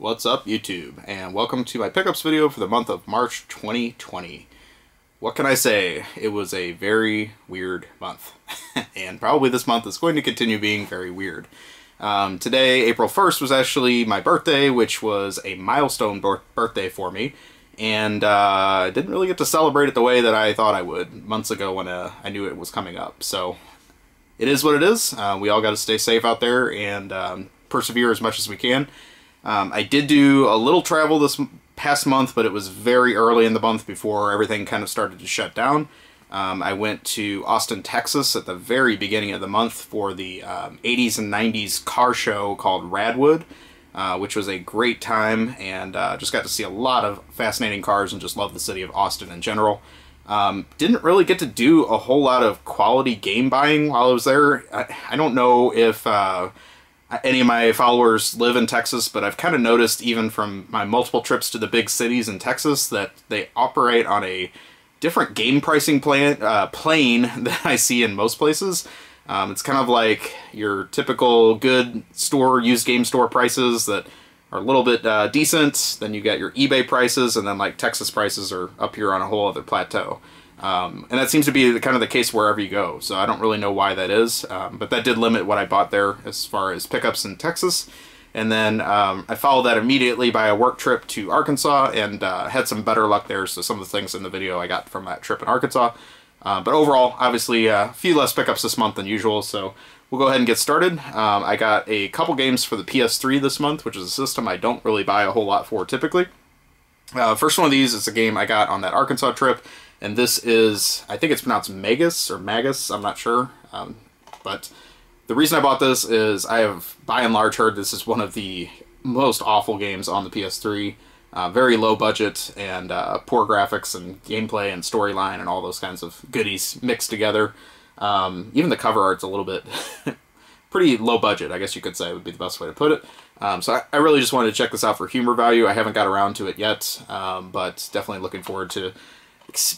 What's up, YouTube, and welcome to my pickups video for the month of March 2020. What can I say? It was a very weird month, and probably this month is going to continue being very weird. Today, April 1st, was actually my birthday, which was a milestone birthday for me, and I didn't really get to celebrate it the way that I thought I would months ago when I knew it was coming up. So, it is what it is. We all got to stay safe out there and persevere as much as we can. I did do a little travel this past month, but it was very early in the month before everything kind of started to shut down. I went to Austin, Texas at the very beginning of the month for the 80s and 90s car show called Radwood, which was a great time, and just got to see a lot of fascinating cars and just love the city of Austin in general. Didn't really get to do a whole lot of quality game buying while I was there. I don't know if any of my followers live in Texas, but I've kind of noticed even from my multiple trips to the big cities in Texas that they operate on a different game pricing plane than I see in most places. It's kind of like your typical good store, used game store prices that are a little bit decent. Then you got your eBay prices, and then like Texas prices are up here on a whole other plateau. And that seems to be kind of the case wherever you go, so I don't really know why that is, but that did limit what I bought there as far as pickups in Texas. And then I followed that immediately by a work trip to Arkansas, and had some better luck there, so some of the things in the video I got from that trip in Arkansas. But overall, obviously, a few less pickups this month than usual, so we'll go ahead and get started. I got a couple games for the PS3 this month, which is a system I don't really buy a whole lot for typically. First one of these is a game I got on that Arkansas trip. And this is, I think it's pronounced Magus, or Magus, I'm not sure. But the reason I bought this is I have, by and large, heard this is one of the most awful games on the PS3. Very low budget, and poor graphics and gameplay and storyline and all those kinds of goodies mixed together. Even the cover art's a little bit pretty low budget, I guess you could say would be the best way to put it. So I really just wanted to check this out for humor value. I haven't got around to it yet, but definitely looking forward to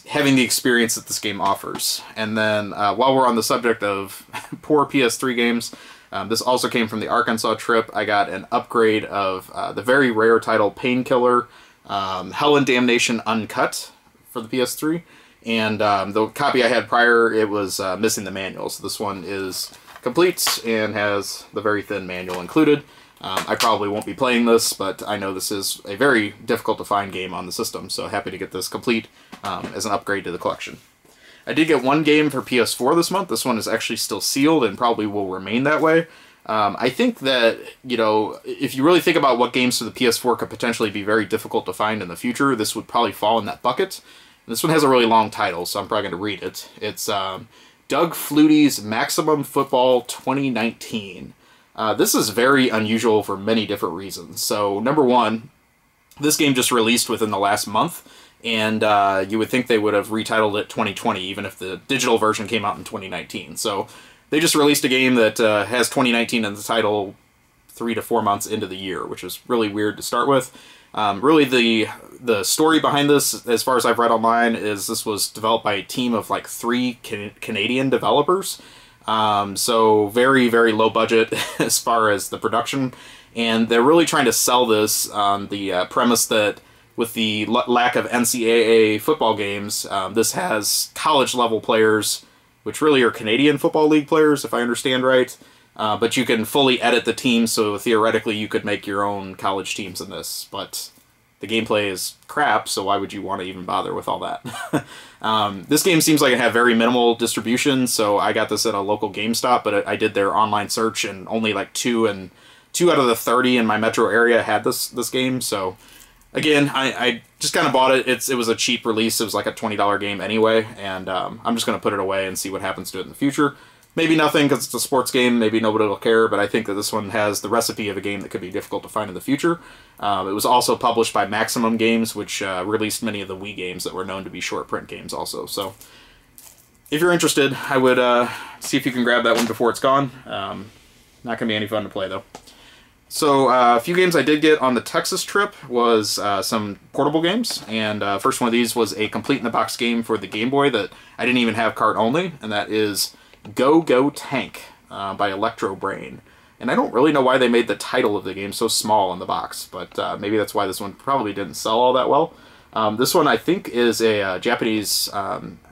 having the experience that this game offers. And then while we're on the subject of poor PS3 games, this also came from the Arkansas trip. I got an upgrade of the very rare title Painkiller Helen Damnation Uncut for the PS3. And the copy I had prior, it was missing the manual. So this one is complete and has the very thin manual included. I probably won't be playing this, but I know this is a very difficult to find game on the system, so happy to get this complete as an upgrade to the collection. I did get one game for PS4 this month. This one is actually still sealed and probably will remain that way. I think that, you know, if you really think about what games for the PS4 could potentially be very difficult to find in the future, this would probably fall in that bucket. And this one has a really long title, so I'm probably going to read it. It's Doug Flutie's Maximum Football 2019. This is very unusual for many different reasons. So, number one, this game just released within the last month, and you would think they would have retitled it 2020, even if the digital version came out in 2019. So, they just released a game that has 2019 in the title 3 to 4 months into the year, which is really weird to start with. Really, the story behind this, as far as I've read online, is this was developed by a team of like 3 Canadian developers. So very, very low budget as far as the production, and they're really trying to sell this on the premise that with the lack of NCAA football games, this has college-level players, which really are Canadian Football League players, if I understand right, but you can fully edit the team, so theoretically you could make your own college teams in this, but the gameplay is crap, so why would you want to even bother with all that? This game seems like it had very minimal distribution, so I got this at a local GameStop, but I did their online search, and only like 2 out of the 30 in my metro area had this game, so again, I just kind of bought it. It was a cheap release. It was like a $20 game anyway, and I'm just going to put it away and see what happens to it in the future. Maybe nothing because it's a sports game, maybe nobody will care, but I think that this one has the recipe of a game that could be difficult to find in the future. It was also published by Maximum Games, which released many of the Wii games that were known to be short print games also. So if you're interested, I would see if you can grab that one before it's gone. Not going to be any fun to play, though. So a few games I did get on the Texas trip was some portable games, and first one of these was a complete-in-the-box game for the Game Boy that I didn't even have cart only, and that is Gogo Tank by Electro Brain. And I don't really know why they made the title of the game so small in the box, but maybe that's why this one probably didn't sell all that well. This one, I think, is a Japanese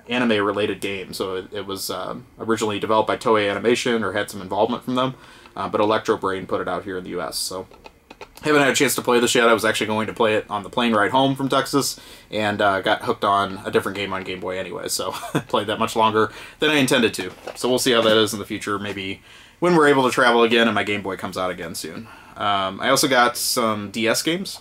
anime-related game, so it was originally developed by Toei Animation, or had some involvement from them, but Electro Brain put it out here in the US, so haven't had a chance to play this yet. I was actually going to play it on the plane ride home from Texas, and got hooked on a different game on Game Boy anyway, so played that much longer than I intended to. So we'll see how that is in the future, maybe when we're able to travel again and my Game Boy comes out again soon. I also got some DS games.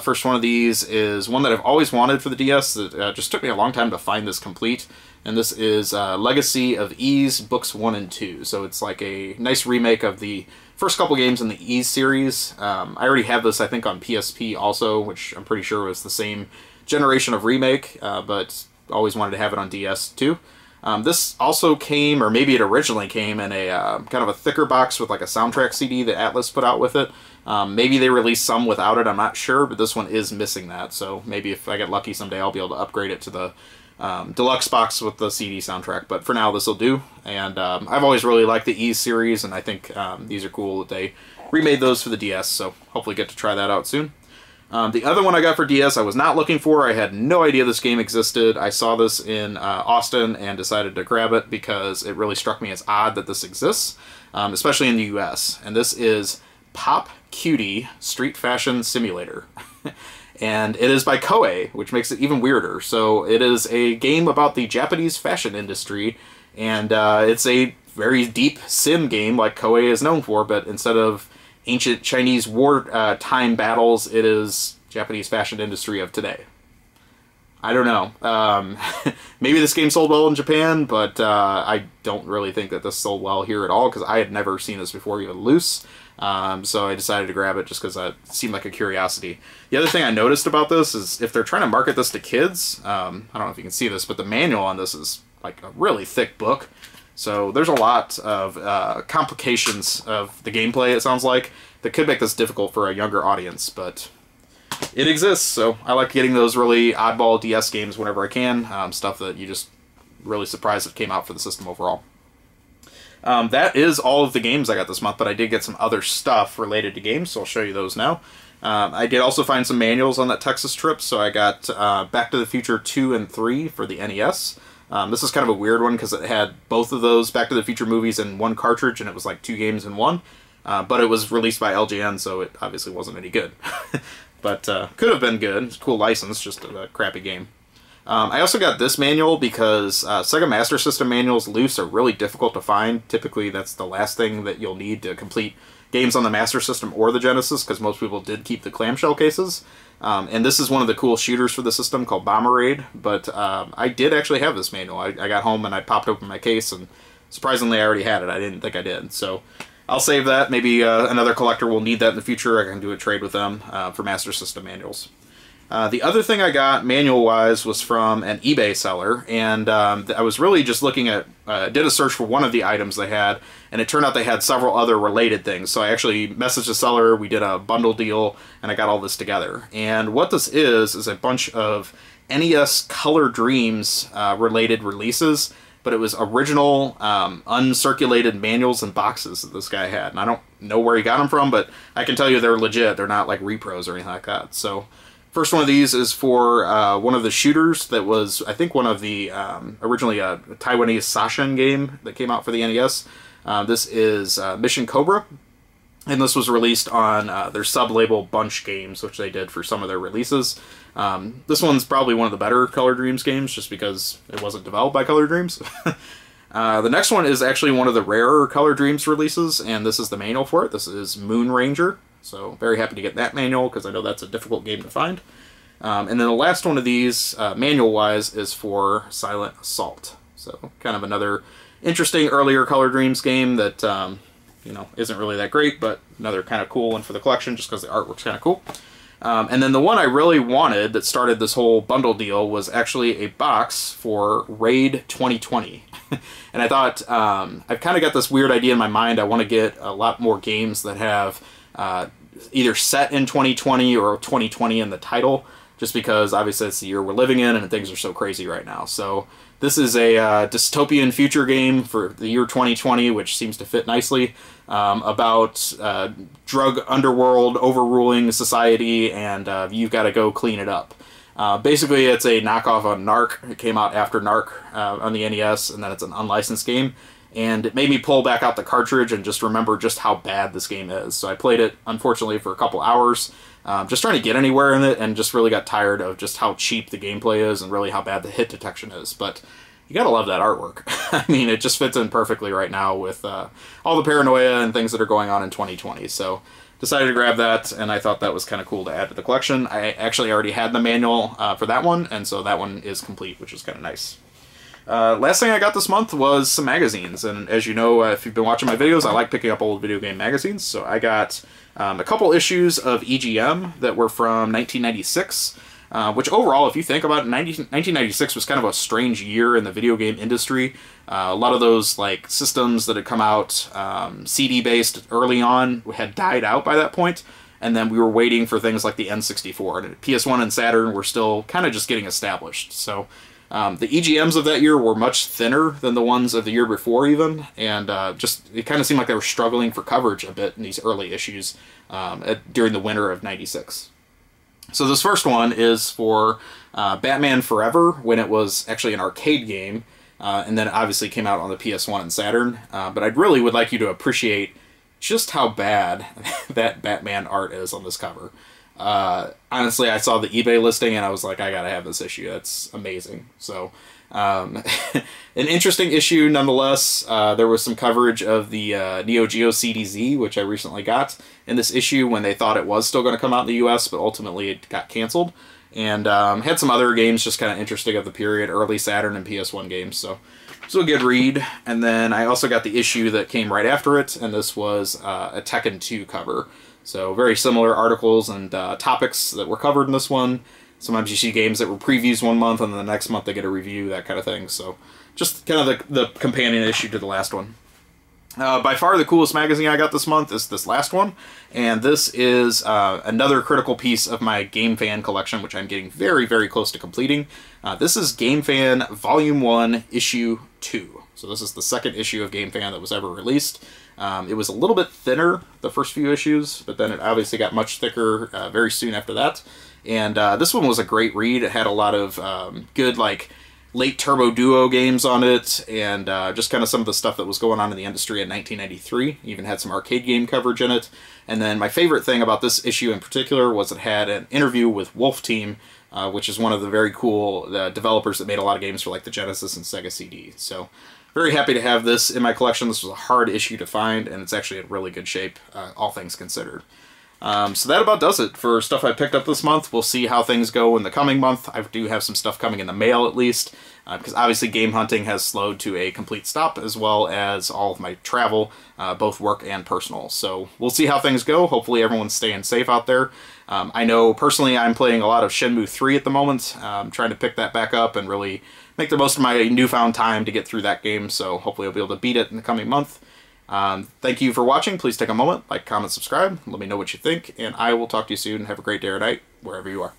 First one of these is one that I've always wanted for the DS that just took me a long time to find this complete, and this is Legacy of Ys Books 1 and 2. So it's like a nice remake of the first couple games in the Ys series. I already have this, I think, on PSP also, which I'm pretty sure was the same generation of remake, but always wanted to have it on DS too. This also came, or maybe it originally came, in a kind of a thicker box with like a soundtrack CD that Atlas put out with it. Maybe they released some without it, I'm not sure, but this one is missing that, so maybe if I get lucky someday I'll be able to upgrade it to the deluxe box with the CD soundtrack, but for now this will do. And I've always really liked the Ys series, and I think these are cool that they remade those for the DS, so hopefully get to try that out soon. The other one I got for DS I was not looking for. I had no idea this game existed. I saw this in Austin and decided to grab it because it really struck me as odd that this exists, especially in the US. And this is Pop Cutie Street Fashion Simulator. And it is by Koei, which makes it even weirder. So it is a game about the Japanese fashion industry, and it's a very deep sim game like Koei is known for, but instead of ancient Chinese war time battles, it is Japanese fashion industry of today. I don't know. Maybe this game sold well in Japan, but I don't really think that this sold well here at all, because I had never seen this before, even loose. So I decided to grab it just because it seemed like a curiosity. The other thing I noticed about this is if they're trying to market this to kids, I don't know if you can see this, but the manual on this is like a really thick book. So there's a lot of complications of the gameplay, it sounds like, that could make this difficult for a younger audience, but it exists. So I like getting those really oddball DS games whenever I can, stuff that you just really surprised it came out for the system overall. That is all of the games I got this month, but I did get some other stuff related to games, so I'll show you those now. I did also find some manuals on that Texas trip, so I got Back to the Future 2 and 3 for the NES. This is kind of a weird one because it had both of those Back to the Future movies in one cartridge, and it was like 2 games in one. But it was released by LJN, so it obviously wasn't any good. But could have been good. It's a cool license, just a crappy game. I also got this manual because Sega Master System manuals loose are really difficult to find. Typically that's the last thing that you'll need to complete games on the Master System or the Genesis, because most people did keep the clamshell cases. And this is one of the cool shooters for the system called Bomberade, but I did actually have this manual. I got home and I popped open my case, and surprisingly I already had it. I didn't think I did, so I'll save that. Maybe another collector will need that in the future. I can do a trade with them for Master System manuals. The other thing I got manual-wise was from an eBay seller, and I was really just looking at, did a search for one of the items they had, and it turned out they had several other related things. So I actually messaged the seller, we did a bundle deal, and I got all this together. And what this is a bunch of NES Color Dreams related releases, but it was original uncirculated manuals and boxes that this guy had. And I don't know where he got them from, but I can tell you they're legit. They're not like repros or anything like that. So first one of these is for one of the shooters that was, I think, one of the originally a Taiwanese Sashin game that came out for the NES. This is Mission Cobra, and this was released on their sub-label Bunch Games, which they did for some of their releases. This one's probably one of the better Color Dreams games, just because it wasn't developed by Color Dreams. The next one is actually one of the rarer Color Dreams releases, and this is the manual for it. This is Moon Ranger. So very happy to get that manual, because I know that's a difficult game to find. And then the last one of these, manual-wise, is for Silent Assault. So kind of another interesting earlier Color Dreams game that, you know, isn't really that great, but another kind of cool one for the collection, just because the artwork's kind of cool. And then the one I really wanted that started this whole bundle deal was actually a box for Raid 2020. And I thought, I've kind of got this weird idea in my mind. I want to get a lot more games that have either set in 2020 or 2020 in the title, just because obviously it's the year we're living in and things are so crazy right now. So this is a dystopian future game for the year 2020, which seems to fit nicely, about drug underworld overruling society, and you've got to go clean it up. Basically, it's a knockoff on Narc. It came out after Narc on the NES, and then it's an unlicensed game. And it made me pull back out the cartridge and just remember just how bad this game is. So I played it, unfortunately, for a couple hours, just trying to get anywhere in it, and just really got tired of just how cheap the gameplay is and really how bad the hit detection is. But you gotta love that artwork. I mean, it just fits in perfectly right now with all the paranoia and things that are going on in 2020. So decided to grab that, and I thought that was kind of cool to add to the collection. I actually already had the manual for that one, and so that one is complete, which is kind of nice. Last thing I got this month was some magazines, and as you know, if you've been watching my videos, I like picking up old video game magazines, so I got a couple issues of EGM that were from 1996, which overall, if you think about it, 1996 was kind of a strange year in the video game industry. A lot of those like systems that had come out CD-based early on had died out by that point, and then we were waiting for things like the N64, and PS1 and Saturn were still kind of just getting established, so the EGMs of that year were much thinner than the ones of the year before even, and just it kind of seemed like they were struggling for coverage a bit in these early issues during the winter of '96. So this first one is for Batman Forever, when it was actually an arcade game, and then it obviously came out on the PS1 and Saturn, but I really would like you to appreciate just how bad that Batman art is on this cover. Honestly, I saw the eBay listing and I was like, I gotta have this issue. That's amazing. So, an interesting issue nonetheless. There was some coverage of the Neo Geo CDZ, which I recently got in this issue when they thought it was still going to come out in the US, but ultimately it got canceled. And had some other games just kind of interesting of the period, early Saturn and PS1 games. So a good read. And then I also got the issue that came right after it, and this was a Tekken 2 cover. So very similar articles and topics that were covered in this one. Sometimes you see games that were previews one month and then the next month they get a review, that kind of thing. So just kind of the companion issue to the last one. By far the coolest magazine I got this month is this last one. And this is another critical piece of my GameFan collection, which I'm getting very, very close to completing. This is GameFan Volume 1, Issue 2. So this is the second issue of GameFan that was ever released. It was a little bit thinner, the first few issues, but then it obviously got much thicker very soon after that. And this one was a great read. It had a lot of good, like, late Turbo Duo games on it, and just kind of some of the stuff that was going on in the industry in 1993. Even had some arcade game coverage in it. And then my favorite thing about this issue in particular was it had an interview with Wolf Team, which is one of the very cool developers that made a lot of games for like the Genesis and Sega CD. So very happy to have this in my collection. This was a hard issue to find, and it's actually in really good shape, all things considered. So that about does it for stuff I picked up this month. We'll see how things go in the coming month. I do have some stuff coming in the mail at least, because obviously game hunting has slowed to a complete stop, as well as all of my travel, both work and personal. So we'll see how things go. Hopefully everyone's staying safe out there. I know personally I'm playing a lot of Shenmue 3 at the moment, trying to pick that back up and really make the most of my newfound time to get through that game, so hopefully I'll be able to beat it in the coming month. Thank you for watching. Please take a moment, like, comment, subscribe, let me know what you think, and I will talk to you soon. Have a great day or night, wherever you are.